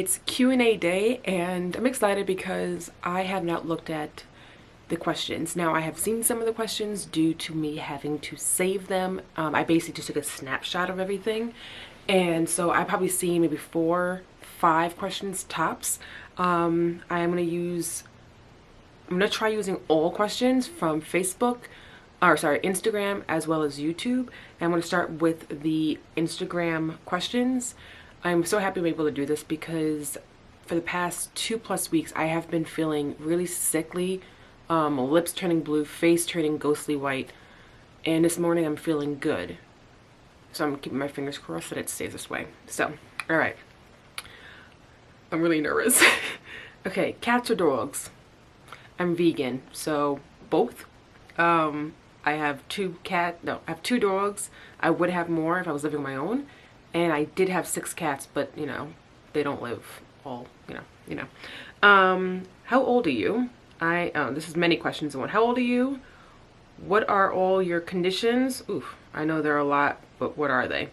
It's Q&A day and I'm excited because I have not looked at the questions. Now I have seen some of the questions due to me having to save them. I basically just took a snapshot of everything, and so I probably seen maybe 4-5 questions tops. I'm gonna try using all questions from Instagram as well as YouTube. And I'm gonna start with the Instagram questions. I'm so happy to be able to do this because for the past 2+ weeks I have been feeling really sickly, lips turning blue, face turning ghostly white, and this morning I'm feeling good. So I'm keeping my fingers crossed that it stays this way. So, all right. I'm really nervous. Okay, cats or dogs? I'm vegan, so both. I have I have 2 dogs. I would have more if I was living on my own. And I did have 6 cats, but you know, they don't live all, you know. How old are you? This is many questions in one. How old are you? What are all your conditions? Oof, I know there are a lot, but what are they?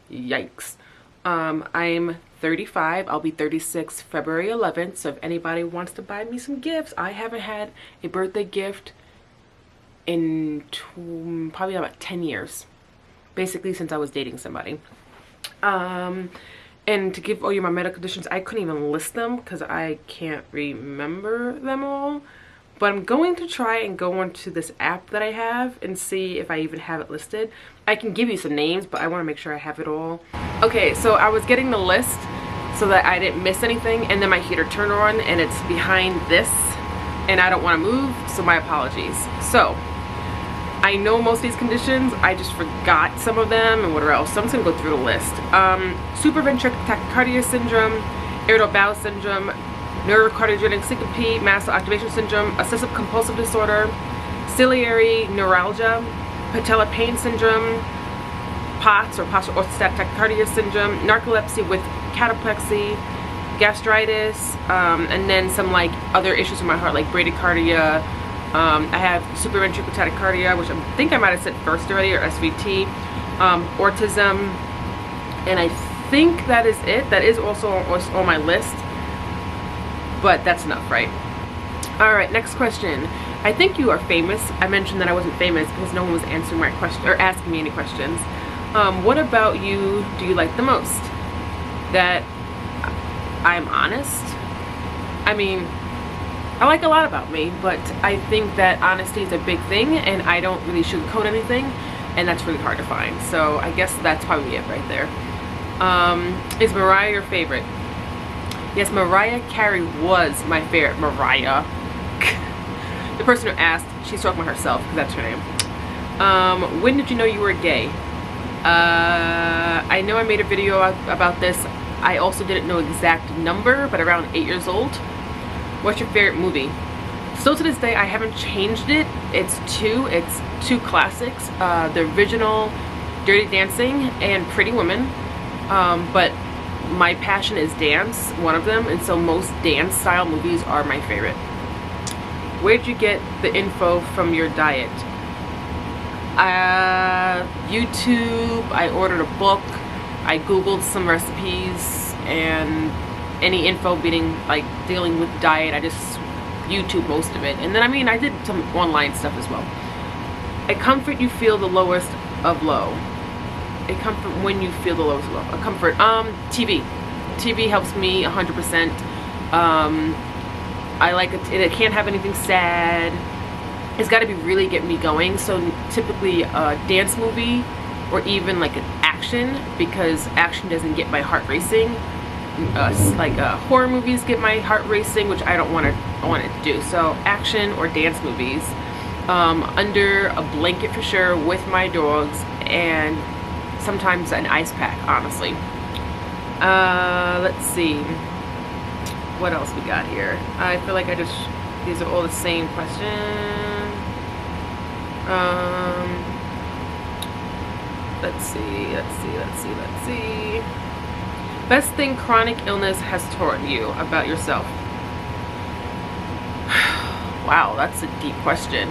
Yikes. I'm 35. I'll be 36 February 11th. So if anybody wants to buy me some gifts, I haven't had a birthday gift in probably about 10 years. Basically since I was dating somebody. And to give all you my medical conditions, I couldn't even list them because I can't remember them all. But I'm going to try and go onto this app that I have and see if I even have it listed. I can give you some names, but I want to make sure I have it all. Okay, so I was getting the list so that I didn't miss anything, and then my heater turned on and it's behind this and I don't want to move, so my apologies. So I know most of these conditions, I just forgot some of them and whatever else, so I'm just going to go through the list. Supraventricular tachycardia syndrome, irritable bowel syndrome, neurocardiogenic syncope, mast activation syndrome, obsessive compulsive disorder, ciliary neuralgia, patella pain syndrome, POTS or postural orthostatic tachycardia syndrome, narcolepsy with cataplexy, gastritis, and then some like other issues with my heart like bradycardia. I have supraventricular tachycardia, which I think I might have said first already, or SVT, autism, and I think that is it. That is also on my list, but that's enough, right? All right, next question. I think you are famous. I mentioned that I wasn't famous because no one was answering my question or asking me any questions. What about you do you like the most? That I'm honest. I mean, I like a lot about me, but I think that honesty is a big thing and I don't really sugarcoat anything, and that's really hard to find. So I guess that's probably it right there. Is Mariah your favorite? Yes, Mariah Carey was my favorite. Mariah. The person who asked, she's talking about herself because that's her name. When did you know you were gay? I know I made a video about this. I also didn't know exact number, but around 8 years old. What's your favorite movie? Still to this day, I haven't changed it. It's two classics. The original Dirty Dancing and Pretty Women. But my passion is dance, one of them, and so most dance style movies are my favorite. Where'd you get the info from your diet? YouTube. I ordered a book. I googled some recipes, and any info dealing with diet, I just YouTube most of it. And then I did some online stuff as well. A comfort you feel the lowest of low. A comfort when you feel the lowest of low. A comfort, TV. TV helps me 100%. I like it. It can't have anything sad. It's got to be really get me going. So typically a dance movie or even like an action, because action doesn't get my heart racing. Horror movies get my heart racing, which I don't want to do. So action or dance movies, under a blanket for sure, with my dogs, and sometimes an ice pack, honestly. Let's see what else we got here. I feel like these are all the same questions. Let's see. Best thing chronic illness has taught you about yourself? Wow, that's a deep question.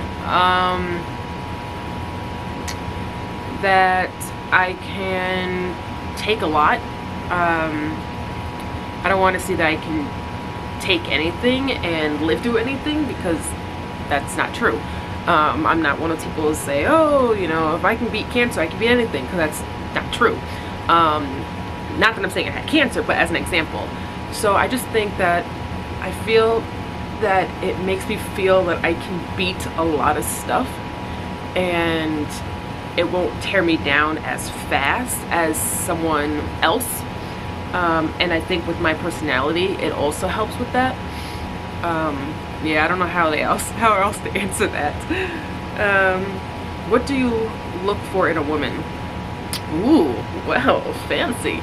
That I can take a lot. I don't want to see that I can take anything and live through anything, because that's not true. I'm not one of those people who say, oh, you know, if I can beat cancer, I can beat anything, because that's not true. Not that I'm saying I had cancer, but as an example. So I just think that I feel that it makes me feel that I can beat a lot of stuff, and it won't tear me down as fast as someone else. And I think with my personality, it also helps with that. Yeah, I don't know how else to answer that. What do you look for in a woman? Ooh, well, fancy.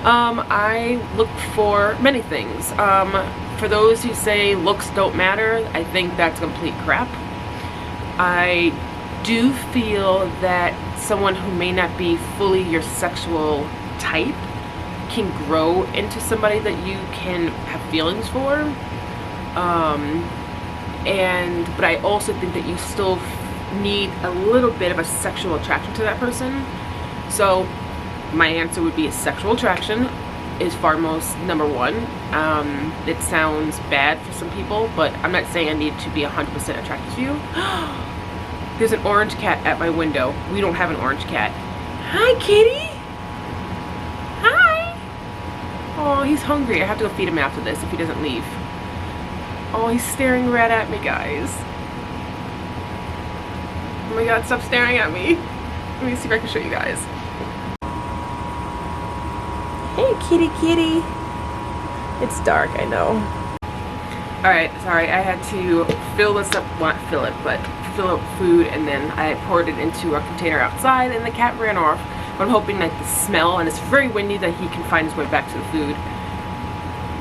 I look for many things. For those who say looks don't matter, I think that's complete crap. I do feel that someone who may not be fully your sexual type can grow into somebody that you can have feelings for. But I also think that you still need a little bit of a sexual attraction to that person. So my answer would be sexual attraction is foremost number one. It sounds bad for some people, but I'm not saying I need to be 100% attracted to you. There's an orange cat at my window. We don't have an orange cat. Hi, kitty. Hi. Oh, he's hungry. I have to go feed him after this if he doesn't leave. Oh, he's staring right at me, guys. Oh my god, stop staring at me. Let me see if I can show you guys. Hey, kitty, kitty. It's dark, I know. Alright, sorry, I had to fill this up, well, not fill it, but fill up food, and then I poured it into a container outside, and the cat ran off. But I'm hoping that the smell, and it's very windy, that he can find his way back to the food.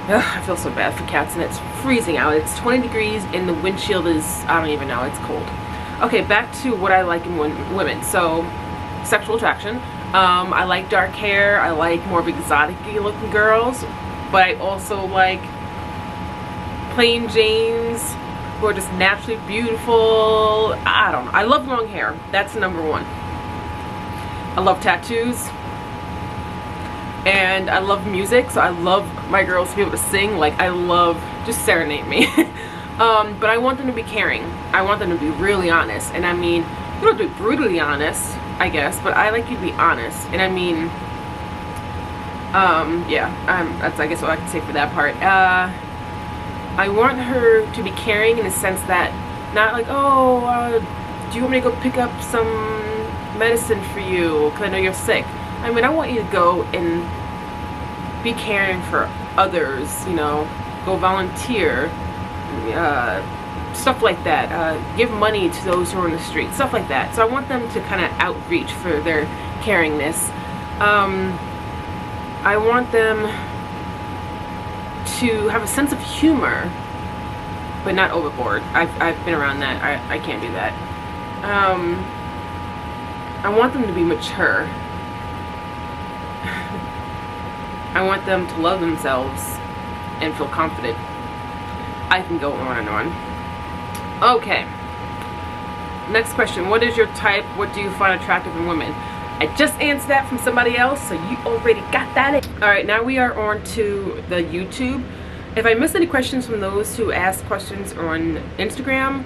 Ugh, I feel so bad for cats, and it's freezing out. It's 20 degrees, and the windshield is, I don't even know, it's cold. Okay, back to what I like in women. So, sexual attraction. I like dark hair. I like more of exotic-y looking girls, but I also like plain Janes who are just naturally beautiful. I don't know. I love long hair. That's number one. I love tattoos. And I love music, so I love my girls to be able to sing. Like, I love, just serenade me. But I want them to be caring. I want them to be really honest. And I mean, you don't have to be brutally honest, I guess, but I like you to be honest. And I mean, yeah, that's, I guess, what I can say for that part. I want her to be caring in the sense that, not like, oh, do you want me to go pick up some medicine for you because I know you're sick. I mean, I want you to go and be caring for others, you know, go volunteer, stuff like that, give money to those who are on the street, stuff like that. So I want them to kind of outreach for their caringness. I want them to have a sense of humor, but not overboard. I've been around that. I can't do that. I want them to be mature. I want them to love themselves and feel confident. I can go on and on. Okay. Next question. What is your type? What do you find attractive in women? I just answered that from somebody else, so you already got that. Alright, now we are on to the YouTube. If I missed any questions from those who asked questions on Instagram,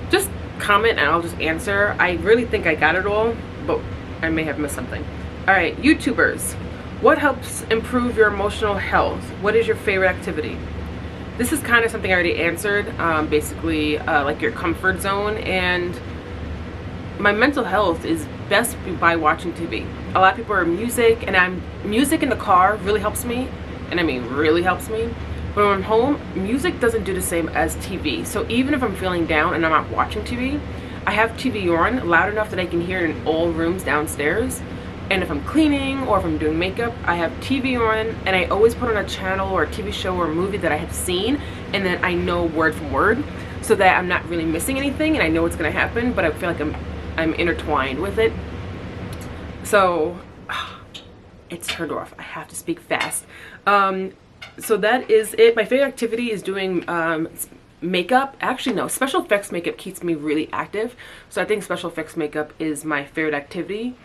just comment and I'll just answer. I really think I got it all, but I may have missed something. Alright, YouTubers. What helps improve your emotional health? What is your favorite activity? This is kind of something I already answered. Basically, like your comfort zone. And my mental health is best by watching TV. A lot of people are music, and music in the car really helps me. And I mean really helps me. But when I'm home, music doesn't do the same as TV. So even if I'm feeling down and I'm not watching TV, I have TV on loud enough that I can hear it in all rooms downstairs. And if I'm cleaning or if I'm doing makeup, I have TV on, and I always put on a channel or a TV show or a movie that I have seen, and then I know word from word, so that I'm not really missing anything and I know what's gonna happen, but I feel like I'm intertwined with it. So it's turned off. I have to speak fast. So that is it. My favorite activity is doing makeup. Actually, no, special effects makeup keeps me really active, so I think special effects makeup is my favorite activity.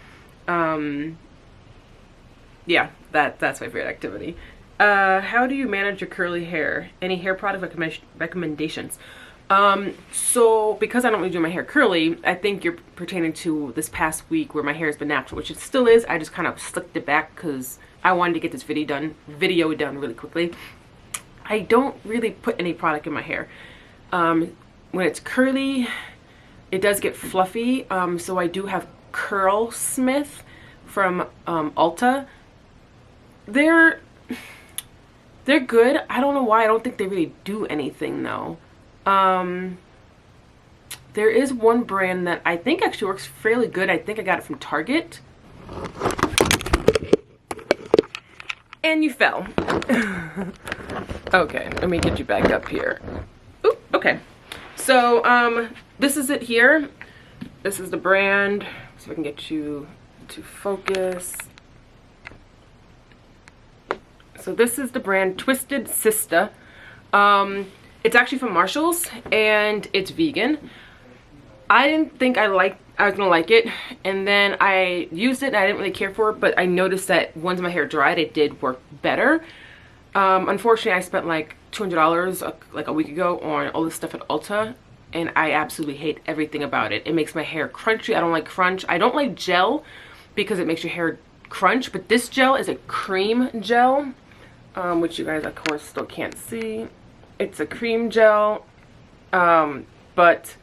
Yeah, that's my favorite activity. How do you manage your curly hair? Any hair product recommendations? So because I don't really do my hair curly, I think you're pertaining to this past week where my hair has been natural, which it still is. I just kind of slicked it back because I wanted to get this video done really quickly. I don't really put any product in my hair. When it's curly, it does get fluffy. So I do have Curl Smith from Ulta. They're good. I don't know why. I don't think they really do anything though. There is one brand that I think actually works fairly good. I think I got it from Target. And you fell. Okay, let me get you back up here. Ooh, okay. So, this is it here. This is the brand. So if I can get you to focus. So this is the brand Twisted Sister. It's actually from Marshall's and it's vegan. I didn't think I was gonna like it, and then I used it and I didn't really care for it, but I noticed that once my hair dried, it did work better. Unfortunately, I spent like $200 like a week ago on all this stuff at Ulta, and I absolutely hate everything about it. It makes my hair crunchy. I don't like crunch. I don't like gel because it makes your hair crunch, but this gel is a cream gel, which you guys of course still can't see. It's a cream gel, but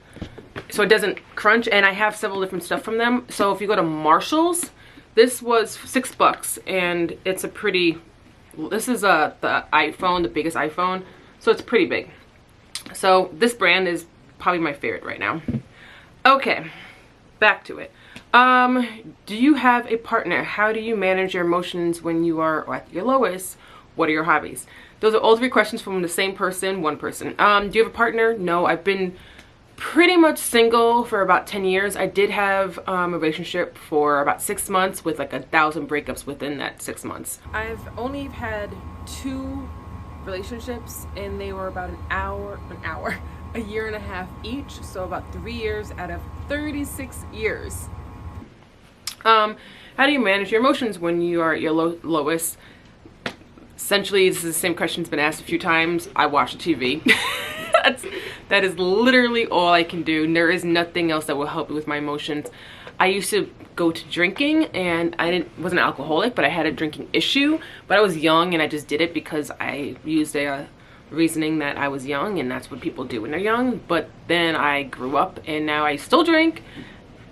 so it doesn't crunch, and I have several different stuff from them. So if you go to Marshall's, this was $6, and it's a pretty, this is the iPhone, the biggest iPhone, so it's pretty big. So this brand is probably my favorite right now. Okay, back to it. Do you have a partner? How do you manage your emotions when you are at your lowest? What are your hobbies? Those are all 3 questions from the same person, one person. Do you have a partner? No, I've been pretty much single for about 10 years. I did have a relationship for about 6 months with like 1,000 breakups within that 6 months. I've only had 2 relationships, and they were about a year and a half each. So about 3 years out of 36 years. How do you manage your emotions when you are at your lowest? Essentially, this is the same question that's been asked a few times. I watch TV. That is literally all I can do. There is nothing else that will help me with my emotions. I used to go to drinking, and I wasn't an alcoholic, but I had a drinking issue. But I was young, and I just did it because I used a reasoning that I was young, and that's what people do when they're young. But then I grew up, and now I still drink.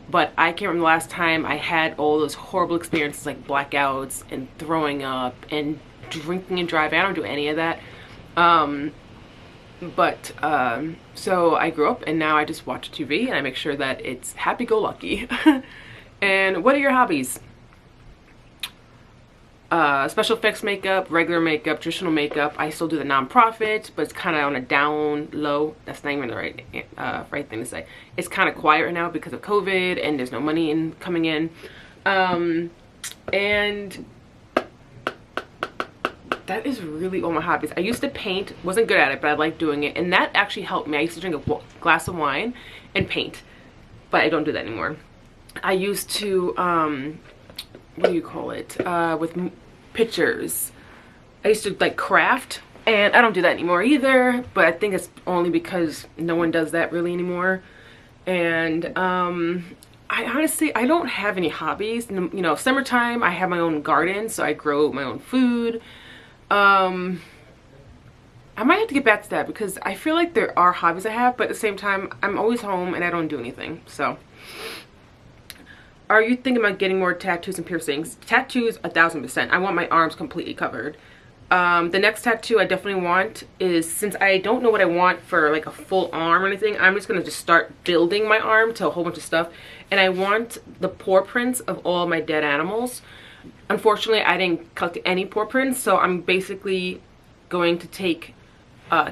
But I can't remember the last time I had all those horrible experiences like blackouts and throwing up and drinking and driving. I don't do any of that. So I grew up, and now I just watch TV, and I make sure that it's happy-go-lucky. And what are your hobbies? Special effects makeup, regular makeup, traditional makeup. I still do the nonprofit, but it's kind of on a down low. That's not even the right thing to say. It's kind of quiet right now because of COVID, and there's no money coming in. And that is really all my hobbies. I used to paint, wasn't good at it, but I liked doing it, and that actually helped me. I used to drink a glass of wine and paint, but I don't do that anymore. I used to, what do you call it, with pictures. I used to like craft, and I don't do that anymore either, but I think it's only because no one does that really anymore. And I honestly, I don't have any hobbies. You know, summertime, I have my own garden, so I grow my own food. I might have to get back to that because I feel like there are hobbies I have, but at the same time, I'm always home and I don't do anything. So, are you thinking about getting more tattoos and piercings? Tattoos, 1,000%. I want my arms completely covered. The next tattoo I definitely want is, since I don't know what I want for like a full arm or anything, I'm just gonna just start building my arm to a whole bunch of stuff. And I want the paw prints of all my dead animals. Unfortunately, I didn't collect any paw prints, so I'm basically going to take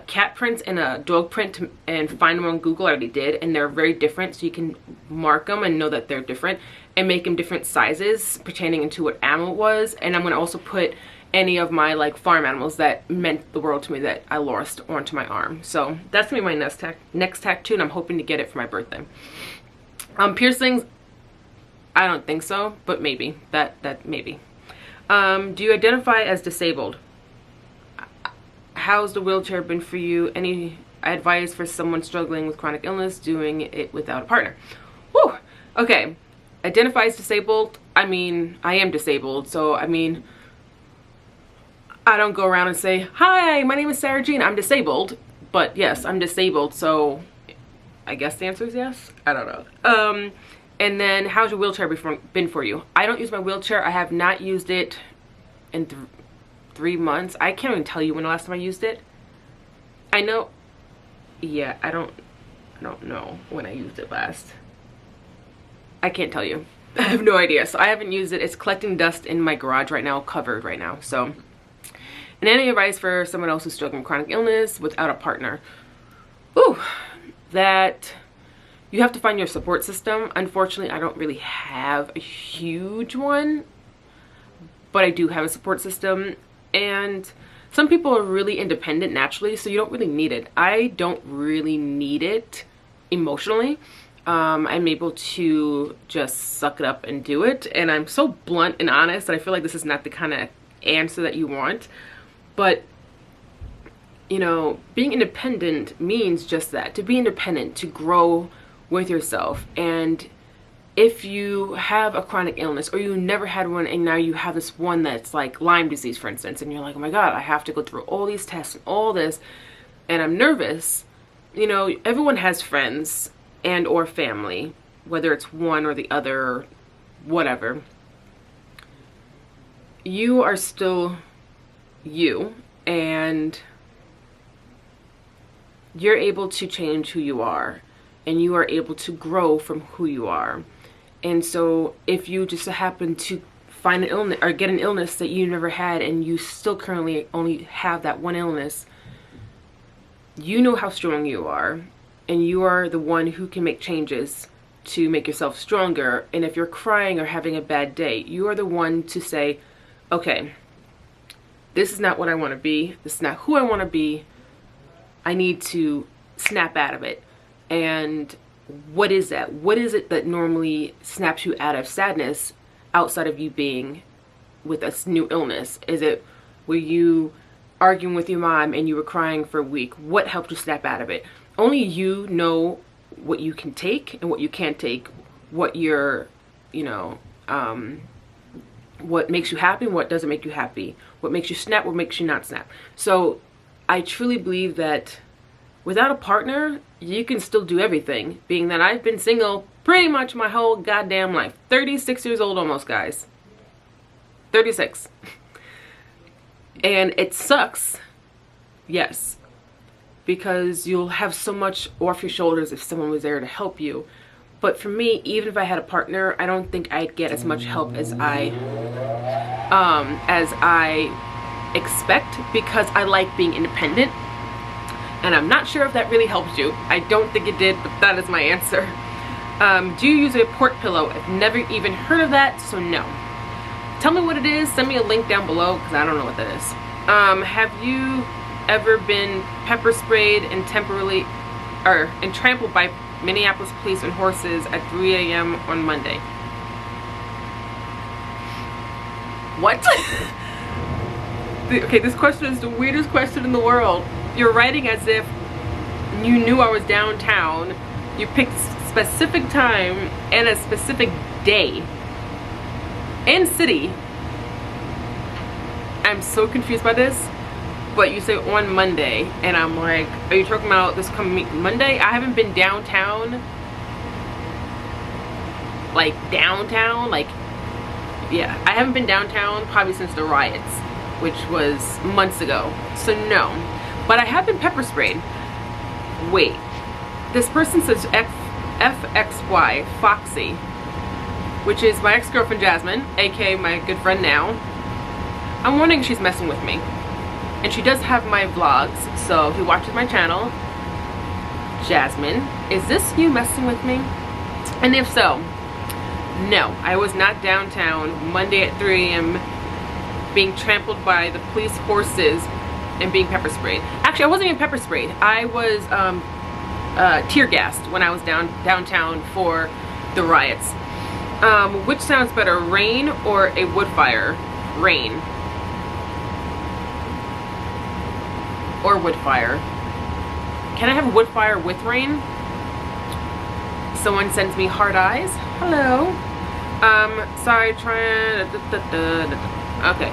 cat prints and a dog print and find them on Google. I already did, and they're very different, so you can mark them and know that they're different and make them different sizes pertaining into what animal it was. And I'm going to also put any of my like farm animals that meant the world to me that I lost onto my arm. So that's going to be my next tattoo, and I'm hoping to get it for my birthday. Piercings, I don't think so, but maybe. That maybe. Do you identify as disabled? how's the wheelchair been for you? Any advice for someone struggling with chronic illness doing it without a partner? Whew. Okay, identify as disabled. I mean, I am disabled, so I mean, I don't go around and say, hi, my name is Sarah Jean, I'm disabled. But yes, I'm disabled, so I guess the answer is yes. I don't know. And then, how's your wheelchair been for you? I don't use my wheelchair. I have not used it in 3 months. I can't even tell you when the last time I used it. I know, yeah, I don't know when I used it last. I can't tell you. I have no idea. So I haven't used it. It's collecting dust in my garage right now, covered right now. So, and any advice for someone else who's struggling with chronic illness without a partner? Ooh, that you have to find your support system. Unfortunately, I don't really have a huge one, but I do have a support system. And some people are really independent naturally, so you don't really need it. I don't really need it emotionally. I'm able to just suck it up and do it. And I'm so blunt and honest that I feel like this is not the kind of answer that you want. But, you know, being independent means just that. To be independent, to grow with yourself. And if you have a chronic illness or you never had one and now you have this one that's like Lyme disease, for instance, and you're like, oh my God, I have to go through all these tests and all this, and I'm nervous. You know, everyone has friends and or family, whether it's one or the other, whatever. You are still you, and you're able to change who you are, and you are able to grow from who you are. And so if you just happen to find an illness or get an illness that you never had, and you still currently only have that one illness, you know how strong you are, and you are the one who can make changes to make yourself stronger. And if you're crying or having a bad day, you are the one to say, okay, this is not what I want to be. This is not who I want to be. I need to snap out of it. And what is that? What is it that normally snaps you out of sadness outside of you being with a new illness? Is it, were you arguing with your mom and you were crying for a week? What helped you snap out of it? Only you know what you can take and what you can't take, what you're, you know, what makes you happy and what doesn't make you happy, what makes you snap, what makes you not snap. So I truly believe that without a partner, you can still do everything, being that I've been single pretty much my whole goddamn life. 36 years old almost, guys. 36. And it sucks, yes, because you'll have so much off your shoulders if someone was there to help you. But for me, even if I had a partner, I don't think I'd get as much help as I expect, because I like being independent. And I'm not sure if that really helps you. I don't think it did, but that is my answer. Do you use a port pillow? I've never even heard of that, so no. Tell me what it is. Send me a link down below, because I don't know what that is. Have you ever been pepper sprayed and trampled by Minneapolis police and horses at 3 a.m. on Monday? What? Okay, this question is the weirdest question in the world. You're writing as if you knew I was downtown. You picked a specific time and a specific day and city. I'm so confused by this. But you say on Monday, and I'm like, are you talking about this coming Monday? I haven't been downtown. Like downtown, like, yeah, I haven't been downtown probably since the riots, which was months ago. So no, but I have been pepper sprayed. Wait, this person says FXY, Foxy, which is my ex-girlfriend Jasmine, aka my good friend now. I'm wondering if she's messing with me. And she does have my vlogs, so he watches my channel. Jasmine, is this you messing with me? And if so, no, I was not downtown Monday at 3 a.m. being trampled by the police horses and being pepper sprayed. Actually, I wasn't even pepper sprayed. I was tear gassed when I was downtown for the riots. Which sounds better, rain or a wood fire? Rain. or wood fire. Can I have wood fire with rain? Someone sends me heart eyes. Hello. Sorry, trying. Okay.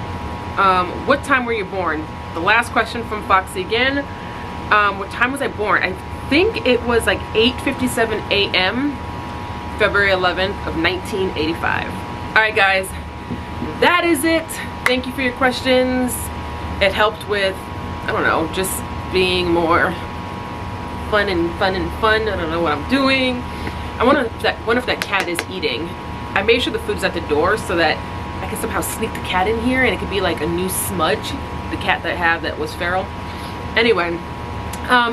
What time were you born? The last question from Foxy again. What time was I born? I think it was like 8:57 a.m. February 11th of 1985. All right, guys, that is it. Thank you for your questions. It helped with, I don't know, just being more fun. I don't know what I'm doing. I wonder if that cat is eating. I made sure the food's at the door so that I can somehow sneak the cat in here and it could be like a new Smudge, the cat that I have that was feral. Anyway,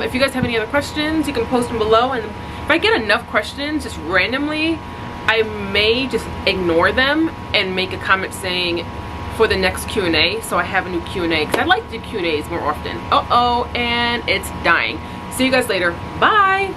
if you guys have any other questions, you can post them below, and if I get enough questions just randomly, I may just ignore them and make a comment saying for the next Q&A, so I have a new Q&A, because I'd like to do Q&As more often. And it's dying. See you guys later. Bye!